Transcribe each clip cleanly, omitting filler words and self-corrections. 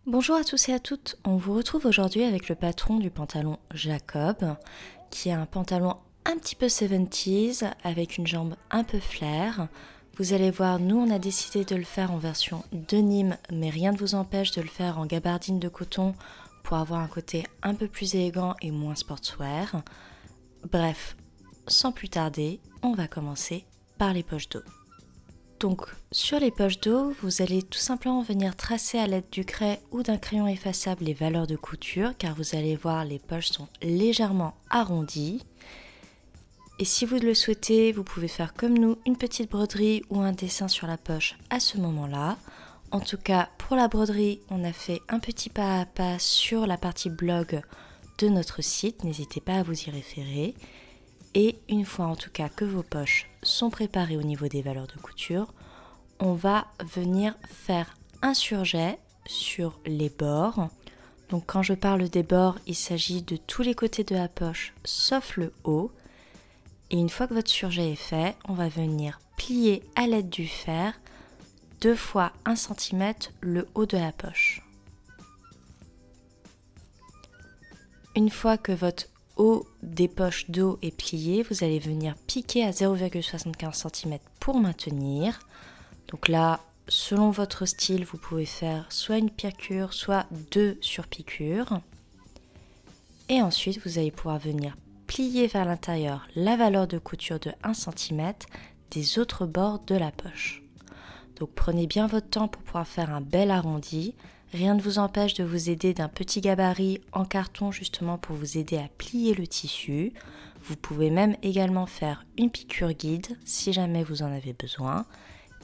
Bonjour à tous et à toutes, on vous retrouve aujourd'hui avec le patron du pantalon Jacob, qui est un pantalon un petit peu 70s avec une jambe un peu flair. Vous allez voir, nous on a décidé de le faire en version denim, mais rien ne vous empêche de le faire en gabardine de coton pour avoir un côté un peu plus élégant et moins sportswear. Bref, sans plus tarder, on va commencer par les poches dos. Donc sur les poches dos, vous allez tout simplement venir tracer à l'aide du craie ou d'un crayon effaçable les valeurs de couture, car vous allez voir les poches sont légèrement arrondies. Et si vous le souhaitez, vous pouvez faire comme nous une petite broderie ou un dessin sur la poche à ce moment-là. En tout cas, pour la broderie, on a fait un petit pas à pas sur la partie blog de notre site, n'hésitez pas à vous y référer. Et une fois en tout cas que vos poches sont préparées au niveau des valeurs de couture, on va venir faire un surjet sur les bords. Donc quand je parle des bords, il s'agit de tous les côtés de la poche sauf le haut. Et une fois que votre surjet est fait, on va venir plier à l'aide du fer 2 fois 1 cm le haut de la poche. Une fois que votre haut des poches dos est plié, vous allez venir piquer à 0,75 cm pour maintenir. Donc là, selon votre style, vous pouvez faire soit une piqûre, soit 2 surpiqûres. Et ensuite, vous allez pouvoir venir plier vers l'intérieur la valeur de couture de 1 cm des autres bords de la poche. Donc prenez bien votre temps pour pouvoir faire un bel arrondi. Rien ne vous empêche de vous aider d'un petit gabarit en carton justement pour vous aider à plier le tissu. Vous pouvez même également faire une piqûre guide si jamais vous en avez besoin.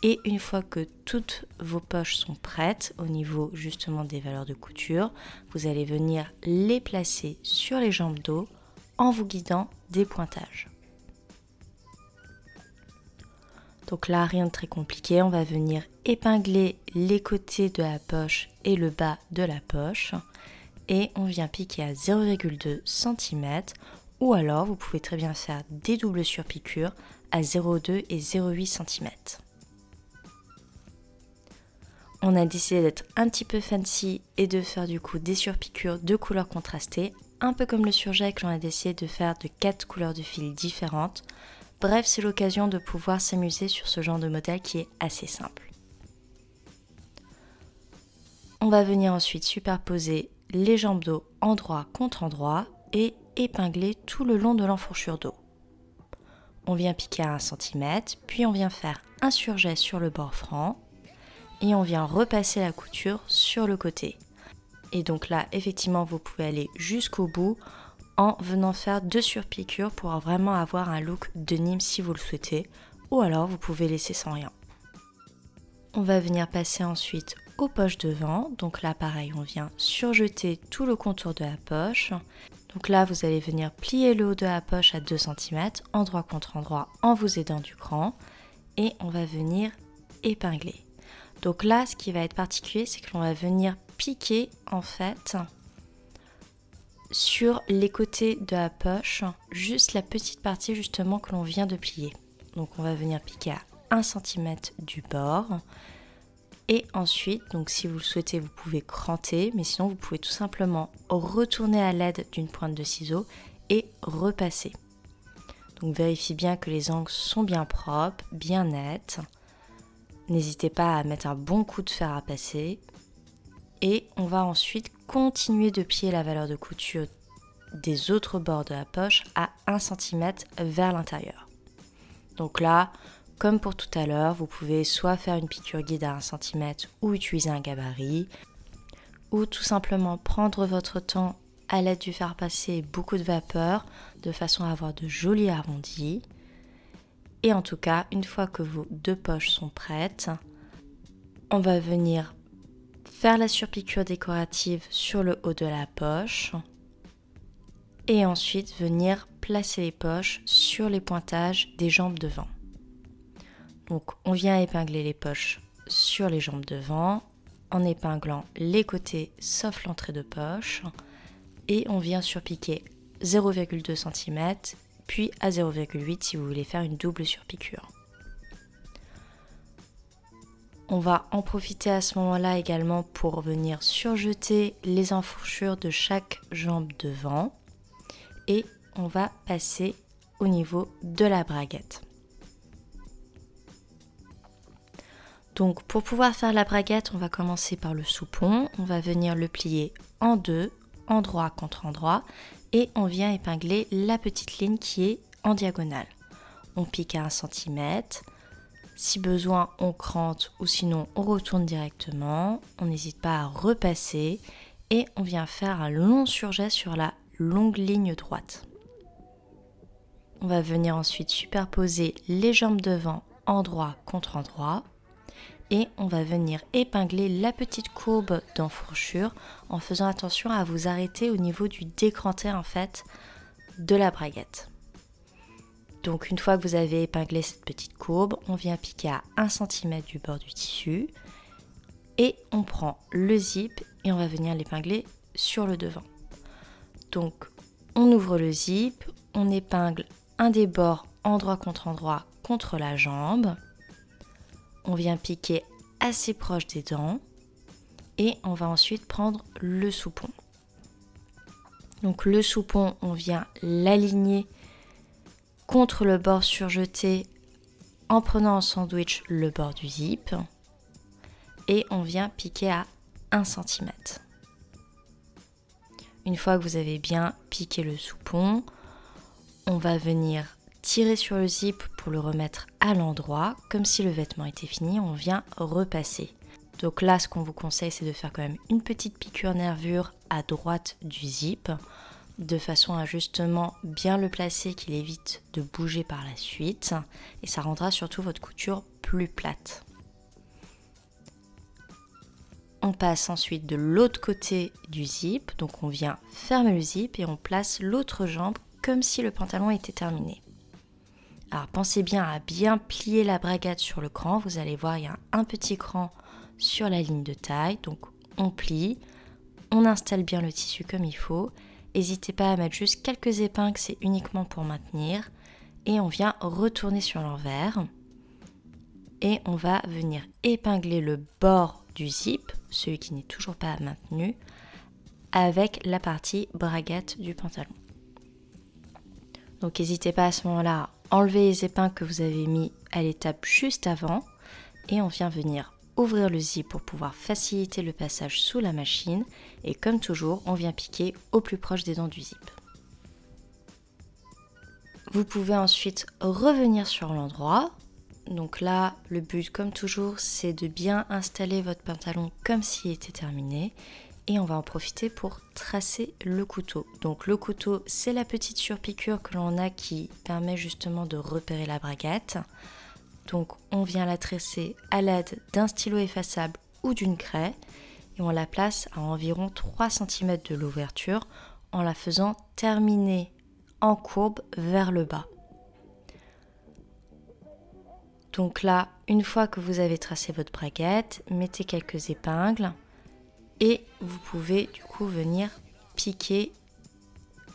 Et une fois que toutes vos poches sont prêtes au niveau justement des valeurs de couture, vous allez venir les placer sur les jambes dos en vous guidant des pointages. Donc là, rien de très compliqué, on va venir épingler les côtés de la poche et le bas de la poche. Et on vient piquer à 0,2 cm ou alors vous pouvez très bien faire des doubles surpiqûres à 0,2 et 0,8 cm. On a décidé d'être un petit peu fancy et de faire du coup des surpiqûres de couleurs contrastées, un peu comme le surjet que l'on a décidé de faire de 4 couleurs de fil différentes. Bref, c'est l'occasion de pouvoir s'amuser sur ce genre de modèle qui est assez simple. On va venir ensuite superposer les jambes dos endroit contre endroit et épingler tout le long de l'enfourchure dos. On vient piquer à 1 cm, puis on vient faire un surjet sur le bord franc et on vient repasser la couture sur le côté. Et donc là, effectivement, vous pouvez aller jusqu'au bout en venant faire 2 surpiqûres pour vraiment avoir un look denim si vous le souhaitez, ou alors vous pouvez laisser sans rien. On va venir passer ensuite aux poches devant, donc là pareil, on vient surjeter tout le contour de la poche. Donc là, vous allez venir plier le haut de la poche à 2 cm, endroit contre endroit, en vous aidant du cran, et on va venir épingler. Donc là, ce qui va être particulier, c'est que l'on va venir piquer en fait sur les côtés de la poche, juste la petite partie justement que l'on vient de plier. Donc on va venir piquer à 1 cm du bord. Et ensuite, donc si vous le souhaitez, vous pouvez cranter, mais sinon vous pouvez tout simplement retourner à l'aide d'une pointe de ciseau et repasser. Donc vérifiez bien que les angles sont bien propres, bien nets. N'hésitez pas à mettre un bon coup de fer à passer. Et on va ensuite continuer de plier la valeur de couture des autres bords de la poche à 1 cm vers l'intérieur. Donc là, comme pour tout à l'heure, vous pouvez soit faire une piqûre guide à 1 cm ou utiliser un gabarit, ou tout simplement prendre votre temps à l'aide du fer passer et beaucoup de vapeur de façon à avoir de jolis arrondis. Et en tout cas, une fois que vos 2 poches sont prêtes, on va venir faire la surpiqûre décorative sur le haut de la poche et ensuite venir placer les poches sur les pointages des jambes devant. Donc on vient épingler les poches sur les jambes devant en épinglant les côtés sauf l'entrée de poche et on vient surpiquer 0,2 cm puis à 0,8 si vous voulez faire une double surpiqûre. On va en profiter à ce moment-là également pour venir surjeter les enfourchures de chaque jambe devant et on va passer au niveau de la braguette. Donc pour pouvoir faire la braguette, on va commencer par le soupon, on va venir le plier en deux, endroit contre endroit et on vient épingler la petite ligne qui est en diagonale. On pique à 1 cm. Si besoin, on crante ou sinon on retourne directement. On n'hésite pas à repasser et on vient faire un long surjet sur la longue ligne droite. On va venir ensuite superposer les jambes devant endroit contre endroit et on va venir épingler la petite courbe d'enfourchure en faisant attention à vous arrêter au niveau du décranté en fait de la braguette. Donc une fois que vous avez épinglé cette petite courbe, on vient piquer à 1 cm du bord du tissu et on prend le zip et on va venir l'épingler sur le devant. Donc on ouvre le zip, on épingle un des bords endroit contre la jambe, on vient piquer assez proche des dents et on va ensuite prendre le soupon. Donc le soupon, on vient l'aligner contre le bord surjeté en prenant en sandwich le bord du zip et on vient piquer à 1 cm. Une fois que vous avez bien piqué le soupon, on va venir tirer sur le zip pour le remettre à l'endroit, comme si le vêtement était fini, on vient repasser. Donc là, ce qu'on vous conseille, c'est de faire quand même une petite piqûre nervure à droite du zip, de façon à justement bien le placer, qu'il évite de bouger par la suite, et ça rendra surtout votre couture plus plate. On passe ensuite de l'autre côté du zip, donc on vient fermer le zip et on place l'autre jambe comme si le pantalon était terminé. Alors pensez bien à bien plier la braguette sur le cran, vous allez voir il y a un petit cran sur la ligne de taille, donc on plie, on installe bien le tissu comme il faut, n'hésitez pas à mettre juste quelques épingles, c'est uniquement pour maintenir, et on vient retourner sur l'envers, et on va venir épingler le bord du zip, celui qui n'est toujours pas maintenu, avec la partie braguette du pantalon. Donc n'hésitez pas à ce moment-là à enlever les épingles que vous avez mis à l'étape juste avant et on vient venir ouvrir le zip pour pouvoir faciliter le passage sous la machine et comme toujours on vient piquer au plus proche des dents du zip. Vous pouvez ensuite revenir sur l'endroit. Donc là le but comme toujours c'est de bien installer votre pantalon comme s'il était terminé. Et on va en profiter pour tracer le couteau. Donc le couteau, c'est la petite surpiqûre que l'on a qui permet justement de repérer la braguette. Donc on vient la tracer à l'aide d'un stylo effaçable ou d'une craie et on la place à environ 3 cm de l'ouverture en la faisant terminer en courbe vers le bas. Donc là, une fois que vous avez tracé votre braguette, mettez quelques épingles. Et vous pouvez du coup venir piquer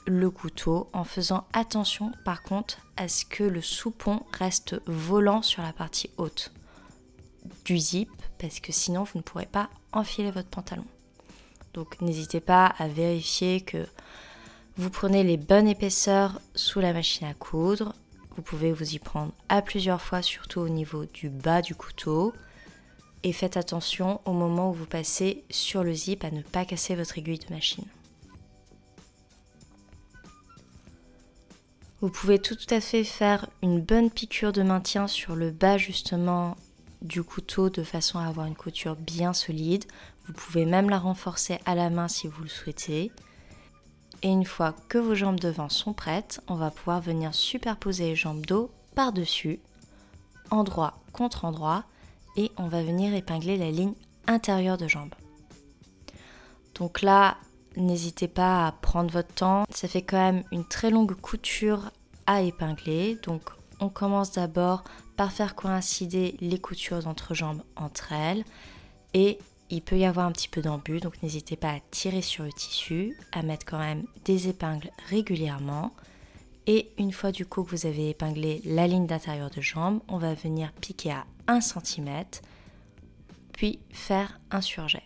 le couteau en faisant attention par contre à ce que le soupon reste volant sur la partie haute du zip parce que sinon vous ne pourrez pas enfiler votre pantalon. Donc n'hésitez pas à vérifier que vous prenez les bonnes épaisseurs sous la machine à coudre. Vous pouvez vous y prendre à plusieurs fois, surtout au niveau du bas du couteau. Et faites attention au moment où vous passez sur le zip à ne pas casser votre aiguille de machine. Vous pouvez tout à fait faire une bonne piqûre de maintien sur le bas justement du couteau de façon à avoir une couture bien solide. Vous pouvez même la renforcer à la main si vous le souhaitez. Et une fois que vos jambes devant sont prêtes, on va pouvoir venir superposer les jambes dos par-dessus, endroit contre endroit, et on va venir épingler la ligne intérieure de jambe. Donc là, n'hésitez pas à prendre votre temps, ça fait quand même une très longue couture à épingler, donc on commence d'abord par faire coïncider les coutures d'entrejambe entre elles et il peut y avoir un petit peu d'embus, donc n'hésitez pas à tirer sur le tissu, à mettre quand même des épingles régulièrement. Et une fois du coup que vous avez épinglé la ligne d'intérieur de jambe, on va venir piquer à 1 cm puis faire un surjet.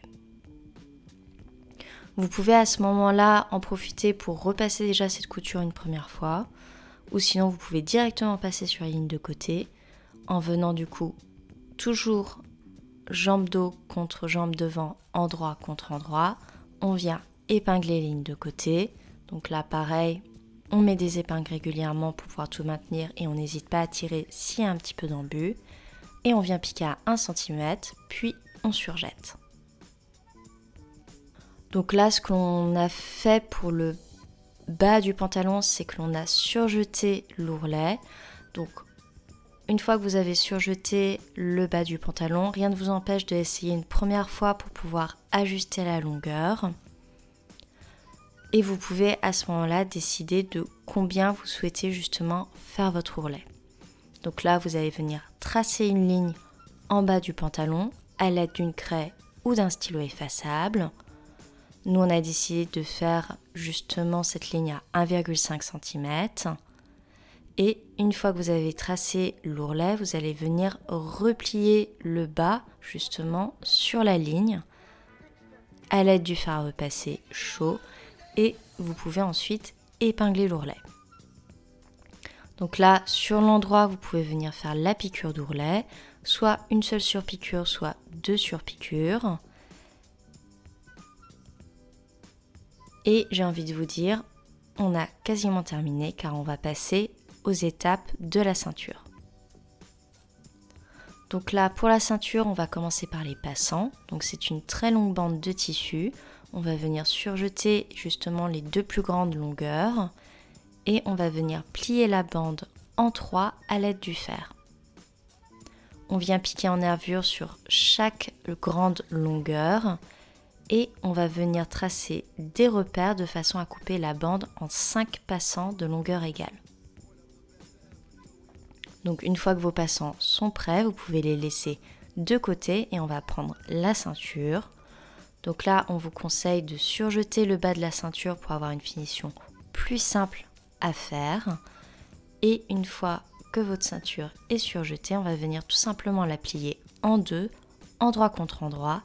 Vous pouvez à ce moment-là en profiter pour repasser déjà cette couture une première fois, ou sinon vous pouvez directement passer sur la ligne de côté en venant du coup toujours jambe dos contre jambe devant, endroit contre endroit. On vient épingler les lignes de côté. Donc là pareil, on met des épingles régulièrement pour pouvoir tout maintenir et on n'hésite pas à tirer s'il y a un petit peu d'embut. Et on vient piquer à 1 cm, puis on surjette. Donc là, ce qu'on a fait pour le bas du pantalon, c'est que l'on a surjeté l'ourlet. Donc une fois que vous avez surjeté le bas du pantalon, rien ne vous empêche de essayer une première fois pour pouvoir ajuster la longueur. Et vous pouvez à ce moment-là décider de combien vous souhaitez justement faire votre ourlet. Donc là, vous allez venir tracer une ligne en bas du pantalon à l'aide d'une craie ou d'un stylo effaçable. Nous, on a décidé de faire justement cette ligne à 1,5 cm. Et une fois que vous avez tracé l'ourlet, vous allez venir replier le bas justement sur la ligne à l'aide du fer à repasser chaud. Et vous pouvez ensuite épingler l'ourlet. Donc là, sur l'endroit, vous pouvez venir faire la piqûre d'ourlet, soit une seule surpiqûre, soit 2 surpiqûres. Et j'ai envie de vous dire, on a quasiment terminé car on va passer aux étapes de la ceinture. Donc là, pour la ceinture, on va commencer par les passants. Donc c'est une très longue bande de tissu. On va venir surjeter justement les 2 plus grandes longueurs. Et on va venir plier la bande en 3 à l'aide du fer. On vient piquer en nervure sur chaque grande longueur et on va venir tracer des repères de façon à couper la bande en 5 passants de longueur égale. Donc une fois que vos passants sont prêts, vous pouvez les laisser de côté et on va prendre la ceinture. Donc là, on vous conseille de surjeter le bas de la ceinture pour avoir une finition plus simple à faire. Et une fois que votre ceinture est surjetée, on va venir tout simplement la plier en 2, endroit contre endroit,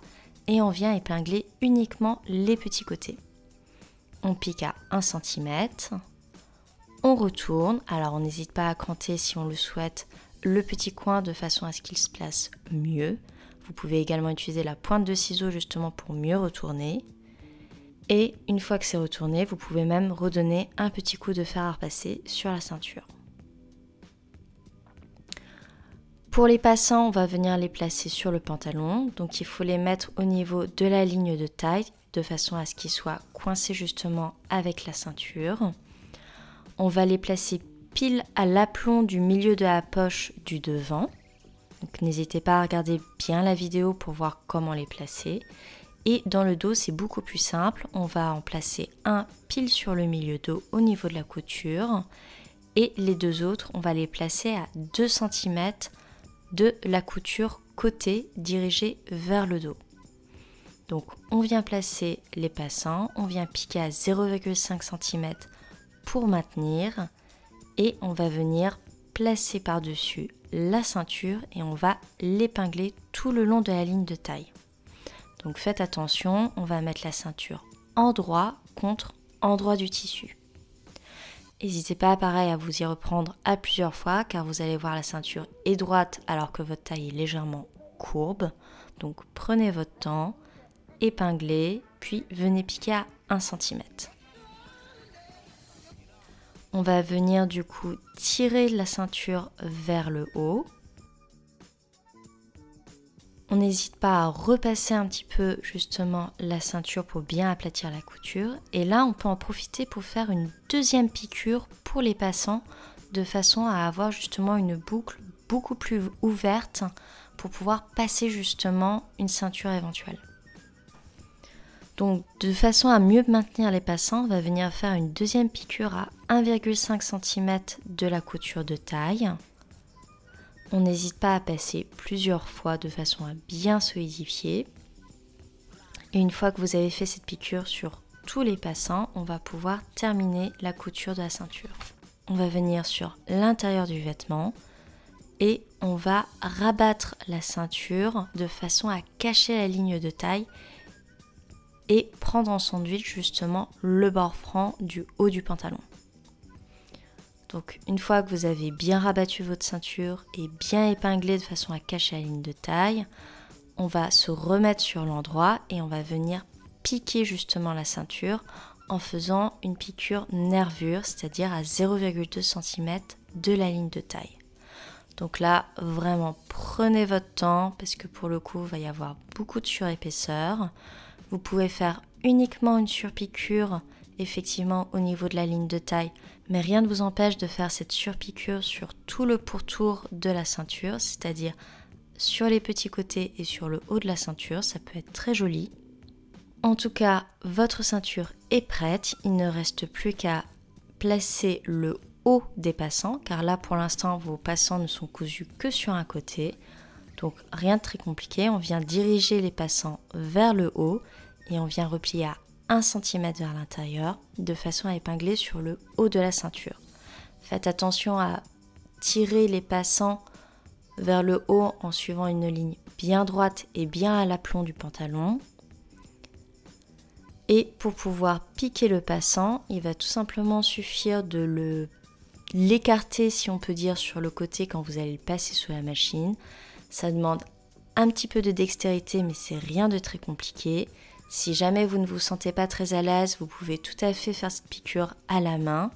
et on vient épingler uniquement les petits côtés. On pique à 1 cm, on retourne, alors on n'hésite pas à cranter si on le souhaite le petit coin de façon à ce qu'il se place mieux. Vous pouvez également utiliser la pointe de ciseau justement pour mieux retourner. Et une fois que c'est retourné, vous pouvez même redonner un petit coup de fer à repasser sur la ceinture. Pour les passants, on va venir les placer sur le pantalon. Donc il faut les mettre au niveau de la ligne de taille de façon à ce qu'ils soient coincés justement avec la ceinture. On va les placer pile à l'aplomb du milieu de la poche du devant. Donc n'hésitez pas à regarder bien la vidéo pour voir comment les placer. Et dans le dos, c'est beaucoup plus simple. On va en placer un pile sur le milieu dos au niveau de la couture. Et les 2 autres, on va les placer à 2 cm de la couture côté dirigée vers le dos. Donc on vient placer les passants, on vient piquer à 0,5 cm pour maintenir. Et on va venir placer par-dessus la ceinture et on va l'épingler tout le long de la ligne de taille. Donc faites attention, on va mettre la ceinture endroit contre endroit du tissu. N'hésitez pas pareil à vous y reprendre à plusieurs fois car vous allez voir la ceinture est droite alors que votre taille est légèrement courbe. Donc prenez votre temps, épinglez, puis venez piquer à 1 cm. On va venir du coup tirer la ceinture vers le haut. On n'hésite pas à repasser un petit peu justement la ceinture pour bien aplatir la couture. Et là, on peut en profiter pour faire une deuxième piqûre pour les passants de façon à avoir justement une boucle beaucoup plus ouverte pour pouvoir passer justement une ceinture éventuelle. Donc de façon à mieux maintenir les passants, on va venir faire une deuxième piqûre à 1,5 cm de la couture de taille. On n'hésite pas à passer plusieurs fois de façon à bien solidifier. Et une fois que vous avez fait cette piqûre sur tous les passants, on va pouvoir terminer la couture de la ceinture. On va venir sur l'intérieur du vêtement et on va rabattre la ceinture de façon à cacher la ligne de taille et prendre en sandwich justement le bord franc du haut du pantalon. Donc une fois que vous avez bien rabattu votre ceinture et bien épinglé de façon à cacher la ligne de taille, on va se remettre sur l'endroit et on va venir piquer justement la ceinture en faisant une piqûre nervure, c'est-à-dire à 0,2 cm de la ligne de taille. Donc là, vraiment prenez votre temps parce que pour le coup, il va y avoir beaucoup de surépaisseur. Vous pouvez faire uniquement une surpiqûre effectivement au niveau de la ligne de taille, mais rien ne vous empêche de faire cette surpiqûre sur tout le pourtour de la ceinture, c'est-à-dire sur les petits côtés et sur le haut de la ceinture, ça peut être très joli. En tout cas, votre ceinture est prête, il ne reste plus qu'à placer le haut des passants, car là pour l'instant vos passants ne sont cousus que sur un côté, donc rien de très compliqué, on vient diriger les passants vers le haut et on vient replier à 1 cm vers l'intérieur de façon à épingler sur le haut de la ceinture. Faites attention à tirer les passants vers le haut en suivant une ligne bien droite et bien à l'aplomb du pantalon. Et pour pouvoir piquer le passant, il va tout simplement suffire de l'écarter, si on peut dire, sur le côté quand vous allez le passer sous la machine. Ça demande un petit peu de dextérité, mais c'est rien de très compliqué. Si jamais vous ne vous sentez pas très à l'aise, vous pouvez tout à fait faire cette piqûre à la main.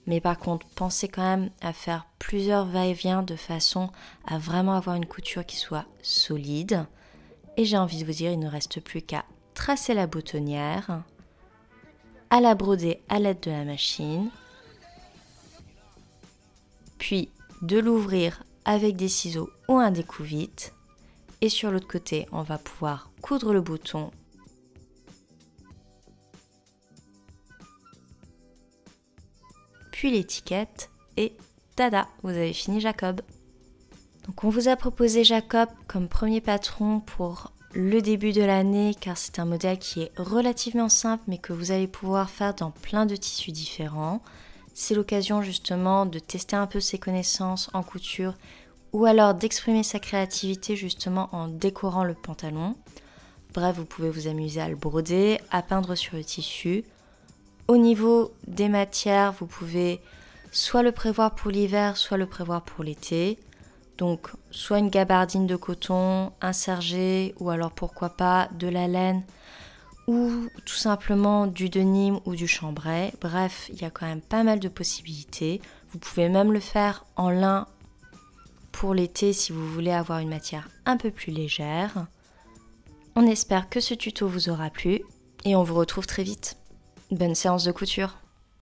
Mais par contre, pensez quand même à faire plusieurs va-et-vient de façon à vraiment avoir une couture qui soit solide. Et j'ai envie de vous dire, il ne reste plus qu'à tracer la boutonnière, à la broder à l'aide de la machine, puis de l'ouvrir avec des ciseaux ou un découvite. Et sur l'autre côté, on va pouvoir coudre le bouton puis l'étiquette et tada, vous avez fini Jacob. Donc on vous a proposé Jacob comme premier patron pour le début de l'année car c'est un modèle qui est relativement simple mais que vous allez pouvoir faire dans plein de tissus différents. C'est l'occasion justement de tester un peu ses connaissances en couture ou alors d'exprimer sa créativité justement en décorant le pantalon. Bref, vous pouvez vous amuser à le broder, à peindre sur le tissu. Au niveau des matières, vous pouvez soit le prévoir pour l'hiver, soit le prévoir pour l'été. Donc, soit une gabardine de coton, un sergé, ou alors pourquoi pas de la laine, ou tout simplement du denim ou du chambray. Bref, il y a quand même pas mal de possibilités. Vous pouvez même le faire en lin pour l'été si vous voulez avoir une matière un peu plus légère. On espère que ce tuto vous aura plu et on vous retrouve très vite. Bonne séance de couture!